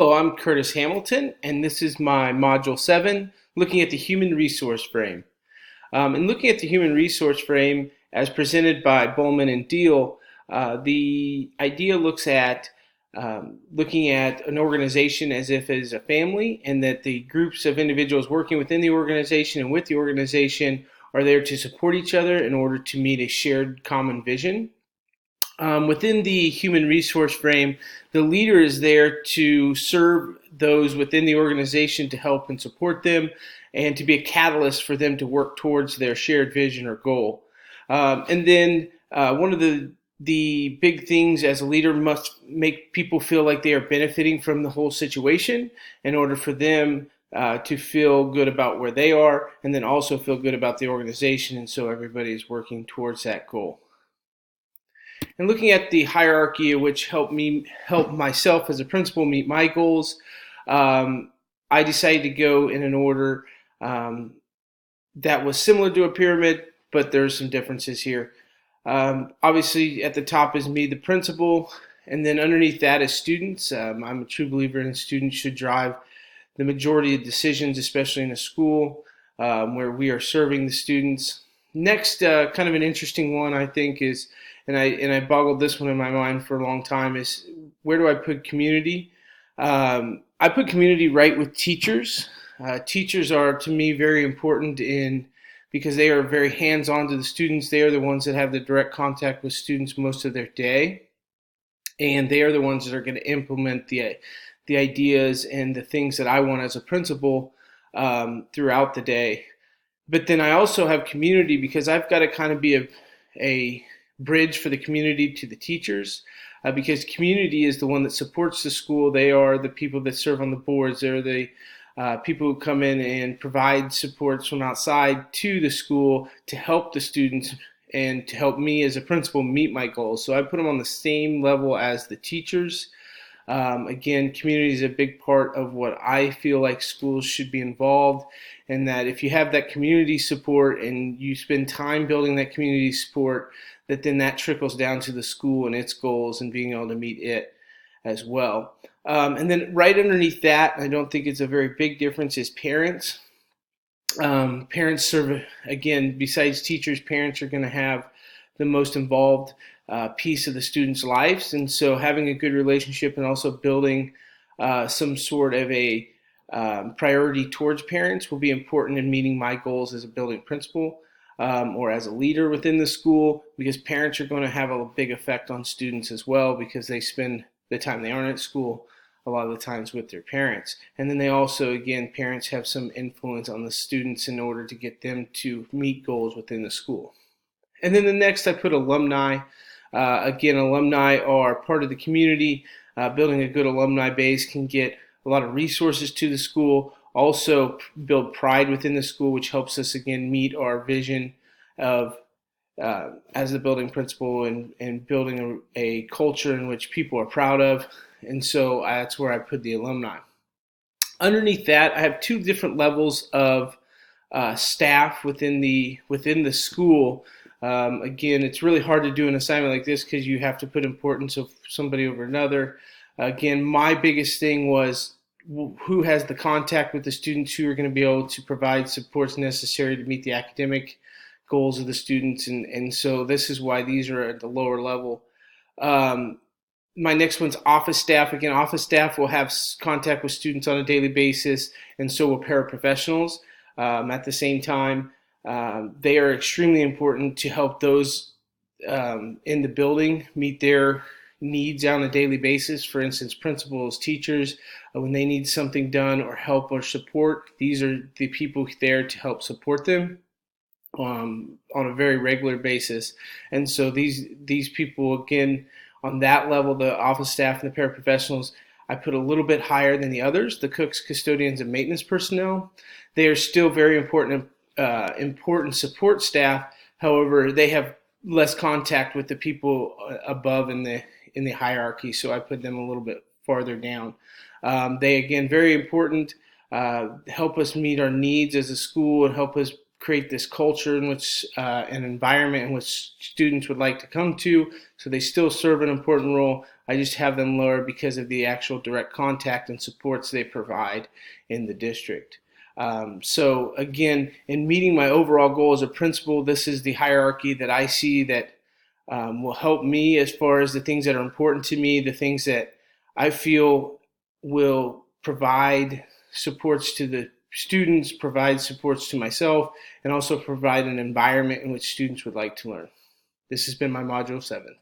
Hello, I'm Curtis Hamilton, and this is my Module 7, looking at the human resource frame. And looking at the human resource frame as presented by Bowman and Deal, the idea looks at looking at an organization as if it is a family, and that the groups of individuals working within the organization and with the organization are there to support each other in order to meet a shared common vision. Within the human resource frame, the leader is there to serve those within the organization to help and support them and to be a catalyst for them to work towards their shared vision or goal. And then one of the big things as a leader must make people feel like they are benefiting from the whole situation in order for them to feel good about where they are, and then also feel good about the organization, and so everybody is working towards that goal. And looking at the hierarchy, which helped myself as a principal meet my goals, I decided to go in an order that was similar to a pyramid, but there's some differences here. Obviously, at the top is me, the principal, and then underneath that is students. I'm a true believer in students should drive the majority of decisions, especially in a school where we are serving the students. Next, kind of an interesting one, I think, is, and I boggled this one in my mind for a long time, is where do I put community? I put community right with teachers. Teachers are, to me, very important because they are very hands-on to the students. They are the ones that have the direct contact with students most of their day, and they are the ones that are going to implement the ideas and the things that I want as a principal throughout the day. But then I also have community because I've got to kind of be a bridge for the community to the teachers, because community is the one that supports the school. They are the people that serve on the boards. They're the people who come in and provide supports from outside to the school to help the students and to help me as a principal meet my goals. So I put them on the same level as the teachers. Again, community is a big part of what I feel like schools should be involved, and that if you have that community support and you spend time building that community support, then that trickles down to the school and its goals and being able to meet it as well. And then right underneath that, I don't think it's a very big difference, is parents. Parents serve, again, besides teachers, parents are going to have the most involved piece of the students' lives, and so having a good relationship and also building some sort of a priority towards parents will be important in meeting my goals as a building principal or as a leader within the school, because parents are going to have a big effect on students as well, because they spend the time they aren't at school a lot of the times with their parents. And then they also, again, parents have some influence on the students in order to get them to meet goals within the school. And then the next, I put alumni. Again, alumni are part of the community. Building a good alumni base can get a lot of resources to the school, also build pride within the school, which helps us, again, meet our vision of as the building principal and building a culture in which people are proud of. And so that's where I put the alumni. Underneath that, I have two different levels of staff within the school. Again, it's really hard to do an assignment like this because you have to put importance of somebody over another. Again, my biggest thing was who has the contact with the students, who are going to be able to provide supports necessary to meet the academic goals of the students. And so this is why these are at the lower level. My next one's office staff. Again, office staff will have contact with students on a daily basis, and so will paraprofessionals. At the same time, they are extremely important to help those in the building meet their needs on a daily basis. For instance, principals, teachers, when they need something done or help or support, these are the people there to help support them on a very regular basis. And so these people, again, on that level, the office staff and the paraprofessionals, I put a little bit higher than the others, the cooks, custodians, and maintenance personnel. They are still very important support staff. However, they have less contact with the people above in the hierarchy, so I put them a little bit farther down. They, again, very important, help us meet our needs as a school and help us create this culture in which an environment in which students would like to come to. So they still serve an important role. I just have them lower because of the actual direct contact and supports they provide in the district. So again, in meeting my overall goal as a principal, this is the hierarchy that I see that will help me as far as the things that are important to me, the things that I feel will provide supports to the students, provide supports to myself, and also provide an environment in which students would like to learn. This has been my Module 7.